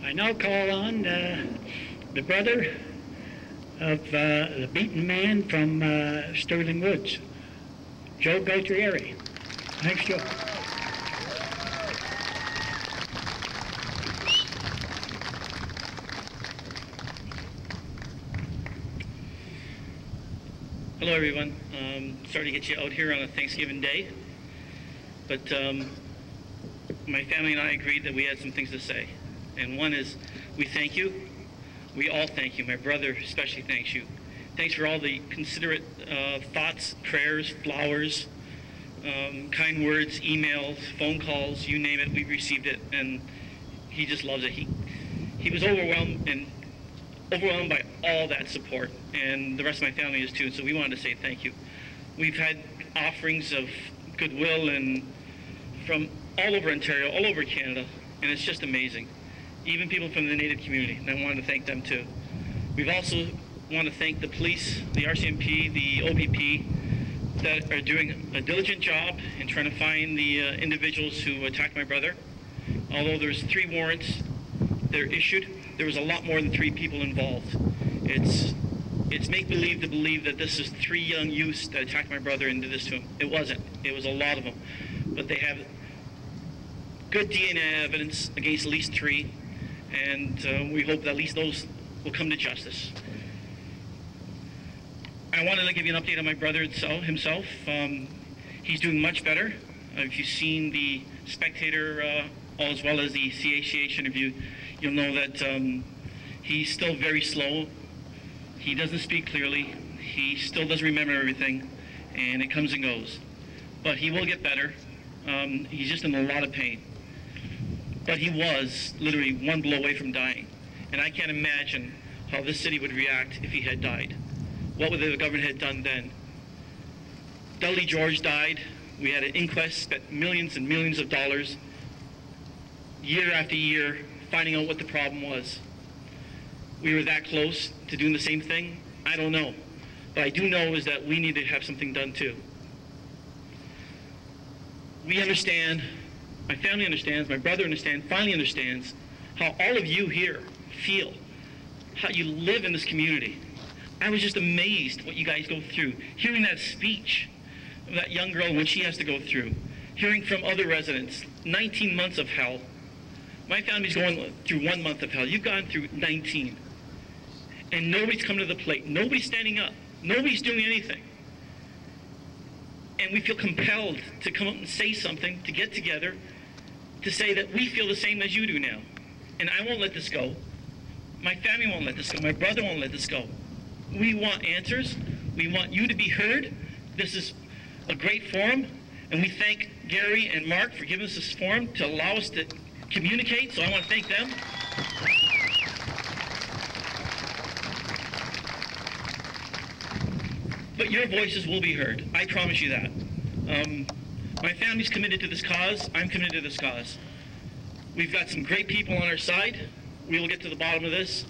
I now call on the brother of the beaten man from Sterling Woods, Joe Gualtieri. Thanks, Joe. Hello, everyone. Sorry to get you out here on a Thanksgiving day, but my family and I agreed that we had some things to say. And one is, we thank you. We all thank you. My brother especially thanks you. Thanks for all the considerate thoughts, prayers, flowers, kind words, emails, phone calls, you name it, we've received it, and he just loves it. He was overwhelmed by all that support, and the rest of my family is too, so we wanted to say thank you. We've had offerings of goodwill and from all over Ontario, all over Canada, and it's just amazing. Even people from the Native community, and I wanted to thank them too. We've also want to thank the police, the RCMP, the OPP, that are doing a diligent job in trying to find the individuals who attacked my brother. Although there's 3 warrants that are issued, there was a lot more than 3 people involved. It's make-believe to believe that this is 3 young youths that attacked my brother and did this to him. It wasn't. It was a lot of them. But they have good DNA evidence against at least 3, and we hope that at least those will come to justice. I wanted to give you an update on my brother himself. He's doing much better. If you've seen the Spectator as well as the CHCH interview, you'll know that he's still very slow. He doesn't speak clearly. He still doesn't remember everything, and it comes and goes. But he will get better. He's just in a lot of pain. But he was literally 1 blow away from dying. And I can't imagine how this city would react if he had died. What would the government have done then? Dudley George died. We had an inquest, spent millions and millions of dollars, year after year, finding out what the problem was. We were that close to doing the same thing? I don't know. But I do know is that we need to have something done too. We understand, my family understands, my brother understands, finally understands how all of you here feel, how you live in this community. I was just amazed what you guys go through. Hearing that speech of that young girl and what she has to go through. Hearing from other residents, 19 months of hell. My family's going through 1 month of hell. You've gone through 19. And nobody's come to the plate. Nobody's standing up. Nobody's doing anything. And we feel compelled to come up and say something, to get together, to say that we feel the same as you do now. And I won't let this go. My family won't let this go. My brother won't let this go. We want answers. We want you to be heard. This is a great forum, and we thank Gary and Mark for giving us this forum to allow us to communicate, so I want to thank them. But your voices will be heard. I promise you that. My family's committed to this cause. I'm committed to this cause. We've got some great people on our side. We will get to the bottom of this.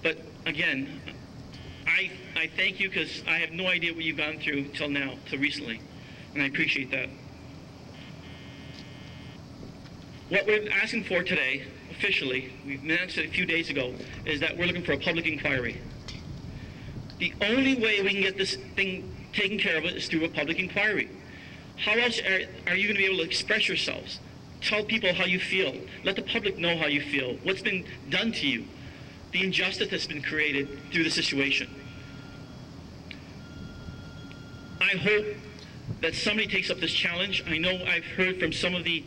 But again, I thank you because I have no idea what you've gone through till now, till recently, and I appreciate that. What we're asking for today, officially, we've announced it a few days ago, is that we're looking for a public inquiry. The only way we can get this thing taken care of is through a public inquiry. How else are you going to be able to express yourselves? Tell people how you feel. Let the public know how you feel. What's been done to you. The injustice that's been created through the situation. I hope that somebody takes up this challenge. I know I've heard from some of the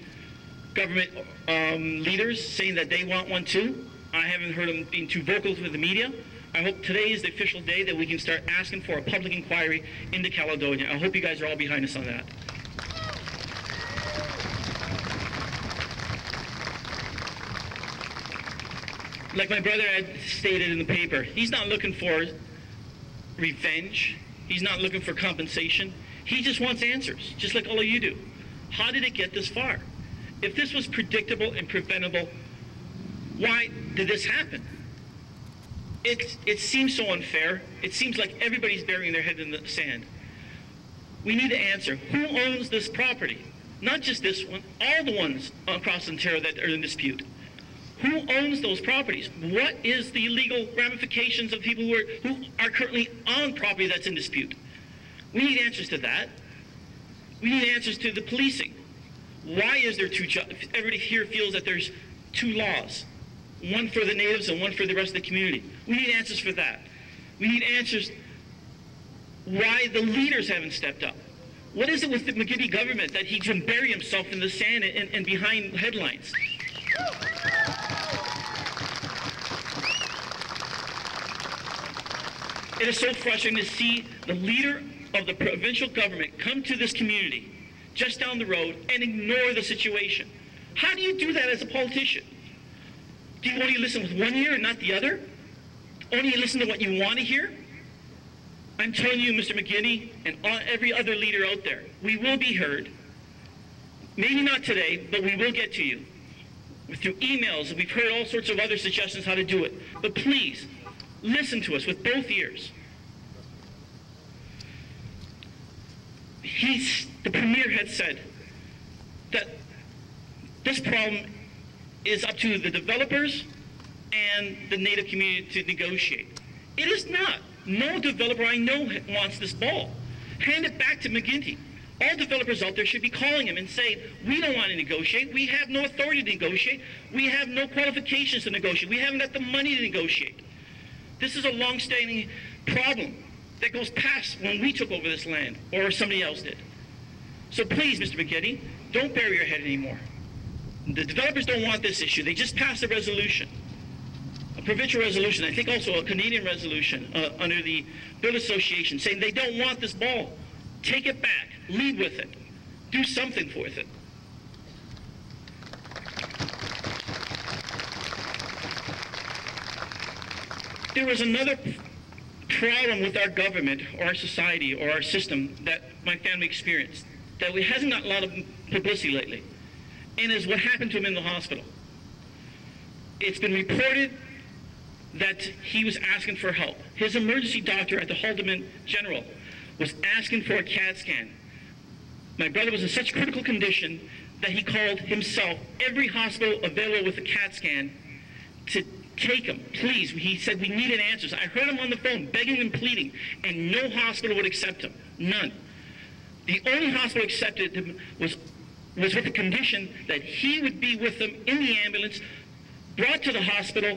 government leaders saying that they want one too. I haven't heard them being too vocal with the media. I hope today is the official day that we can start asking for a public inquiry into Caledonia. I hope you guys are all behind us on that. Like my brother had stated in the paper, he's not looking for revenge. He's not looking for compensation. He just wants answers, just like all of you do. How did it get this far? If this was predictable and preventable, why did this happen? It seems so unfair. It seems like everybody's burying their head in the sand. We need to answer, who owns this property? Not just this one, all the ones across Ontario that are in dispute. Who owns those properties? What is the legal ramifications of people who are currently on property that's in dispute? We need answers to that. We need answers to the policing. Why is there two jobs? Everybody here feels that there's two laws, one for the natives and one for the rest of the community. We need answers for that. We need answers why the leaders haven't stepped up. What is it with the McGuinty government that he can bury himself in the sand and behind headlines? It is so frustrating to see the leader of the provincial government come to this community just down the road and ignore the situation. How do you do that as a politician? Do you only listen with one ear and not the other? Only listen to what you want to hear? I'm telling you, Mr. McGuinty, and every other leader out there, we will be heard. Maybe not today, but we will get to you. Through emails, and we've heard all sorts of other suggestions how to do it. But please, listen to us with both ears. The Premier had said that this problem is up to the developers and the Native community to negotiate. It is not. No developer I know wants this ball. Hand it back to McGuinty. All developers out there should be calling him and saying, we don't want to negotiate. We have no authority to negotiate. We have no qualifications to negotiate. We haven't got the money to negotiate. This is a long-standing problem that goes past when we took over this land or somebody else did. So please, Mr. McGuinty, don't bury your head anymore. The developers don't want this issue. They just passed a resolution, a provincial resolution, I think also a Canadian resolution under the Bill Association, saying they don't want this ball. Take it back. Lead with it. Do something with it. There was another problem with our government or our society or our system that my family experienced that hasn't got a lot of publicity lately, and is what happened to him in the hospital. It's been reported that he was asking for help. His emergency doctor at the Haldeman General was asking for a CAT scan. My brother was in such critical condition that he called himself every hospital available with a CAT scan to take him. Please, he said, we needed answers. I heard him on the phone begging and pleading, and no hospital would accept him. None. The only hospital accepted him was with the condition that he would be with them in the ambulance, brought to the hospital,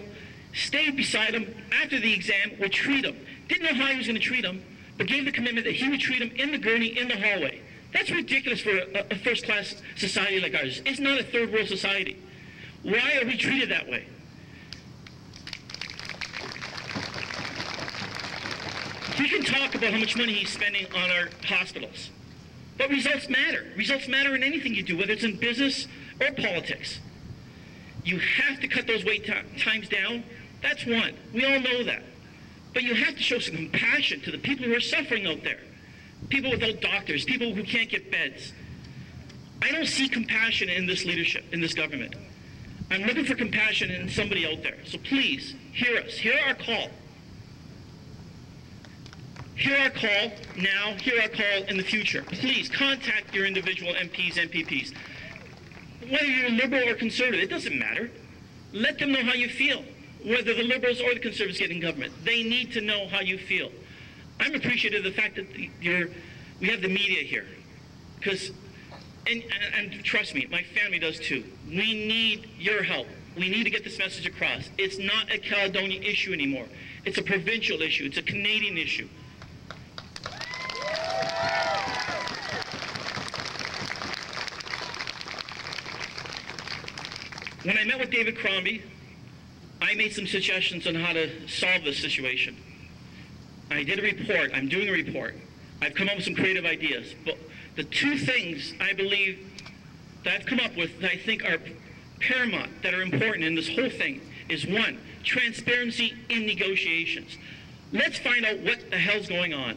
stayed beside him after the exam, would treat him. Didn't know how he was going to treat him, but gave the commitment that he would treat him in the gurney, in the hallway. That's ridiculous for a first-class society like ours. It's not a third-world society. Why are we treated that way? We can talk about how much money he's spending on our hospitals, but results matter. Results matter in anything you do, whether it's in business or politics. You have to cut those wait times down. That's one. We all know that. But you have to show some compassion to the people who are suffering out there. People without doctors, people who can't get beds. I don't see compassion in this leadership, in this government. I'm looking for compassion in somebody out there. So please, hear us. Hear our call. Hear our call now. Hear our call in the future. Please contact your individual MPs, MPPs. Whether you're liberal or conservative, it doesn't matter. Let them know how you feel. Whether the liberals or the conservatives get in government, they need to know how you feel. I'm appreciative of the fact that we have the media here, because, and trust me, my family does too. We need your help. We need to get this message across. It's not a Caledonia issue anymore. It's a provincial issue. It's a Canadian issue. When I met with David Crombie, I made some suggestions on how to solve this situation. I did a report. I'm doing a report. I've come up with some creative ideas. But the two things I believe that I've come up with that I think are paramount, that are important in this whole thing, is one, transparency in negotiations. Let's find out what the hell's going on.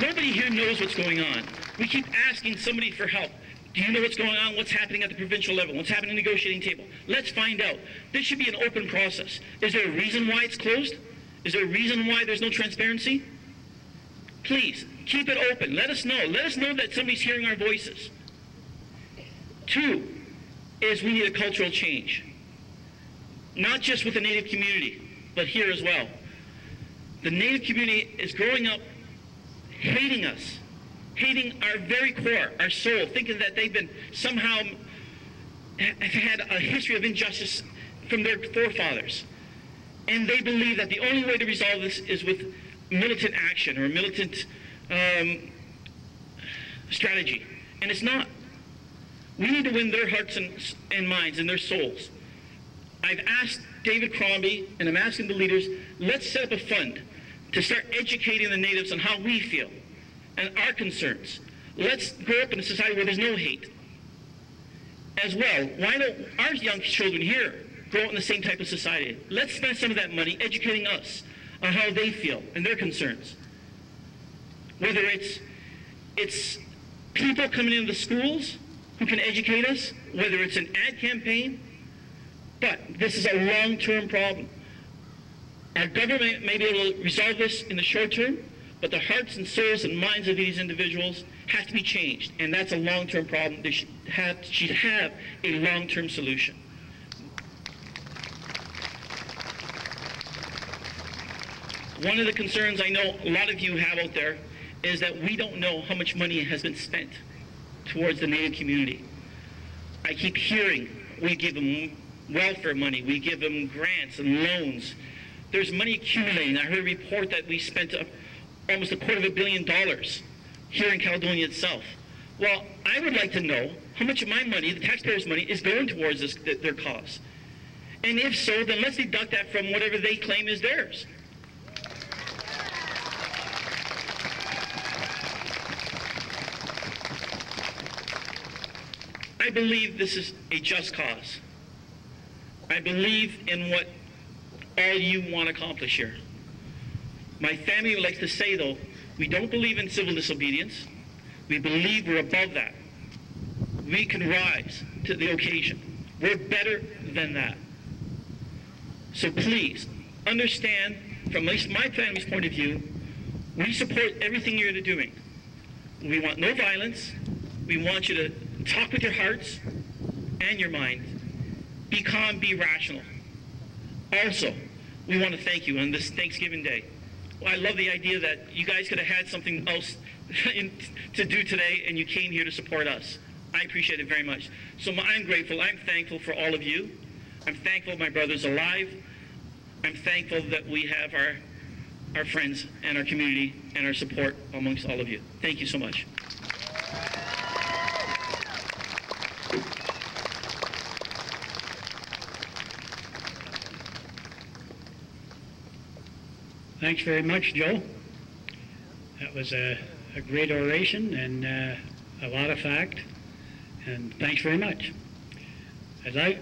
Nobody here knows what's going on. We keep asking somebody for help. Do you know what's going on? What's happening at the provincial level? What's happening at the negotiating table? Let's find out. This should be an open process. Is there a reason why it's closed? Is there a reason why there's no transparency? Please, keep it open. Let us know. Let us know that somebody's hearing our voices. Two, is we need a cultural change. Not just with the Native community, but here as well. The Native community is growing up hating us, hating our very core, our soul, thinking that they've been somehow have had a history of injustice from their forefathers. And they believe that the only way to resolve this is with militant action or militant strategy. And it's not. We need to win their hearts and minds and their souls. I've asked David Crombie, and I'm asking the leaders, let's set up a fund to start educating the Natives on how we feel and our concerns. Let's grow up in a society where there's no hate. As well, why don't our young children here grow up in the same type of society? Let's spend some of that money educating us on how they feel and their concerns. Whether it's people coming into the schools who can educate us, whether it's an ad campaign, but this is a long-term problem. Our government may be able to resolve this in the short term, but the hearts and souls and minds of these individuals have to be changed, and that's a long-term problem. They should have a long-term solution. One of the concerns I know a lot of you have out there is that we don't know how much money has been spent towards the Native community. I keep hearing we give them welfare money, we give them grants and loans. There's money accumulating. I heard a report that we spent almost $250 million here in Caledonia itself. Well, I would like to know how much of my money, the taxpayers' money, is going towards their cause. And if so, then let's deduct that from whatever they claim is theirs. I believe this is a just cause. I believe in what all you want to accomplish here. My family would like to say, though, we don't believe in civil disobedience. We believe we're above that. We can rise to the occasion. We're better than that. So please, understand, from at least my family's point of view, we support everything you're doing. We want no violence. We want you to talk with your hearts and your mind. Be calm, be rational. Also, we want to thank you on this Thanksgiving Day. Well, I love the idea that you guys could have had something else to do today and you came here to support us. I appreciate it very much. So I'm grateful. I'm thankful for all of you. I'm thankful my brother's alive. I'm thankful that we have our friends and our community and our support amongst all of you. Thank you so much. Thanks very much, Joe. That was a great oration and a lot of fact. And thanks very much. I'd like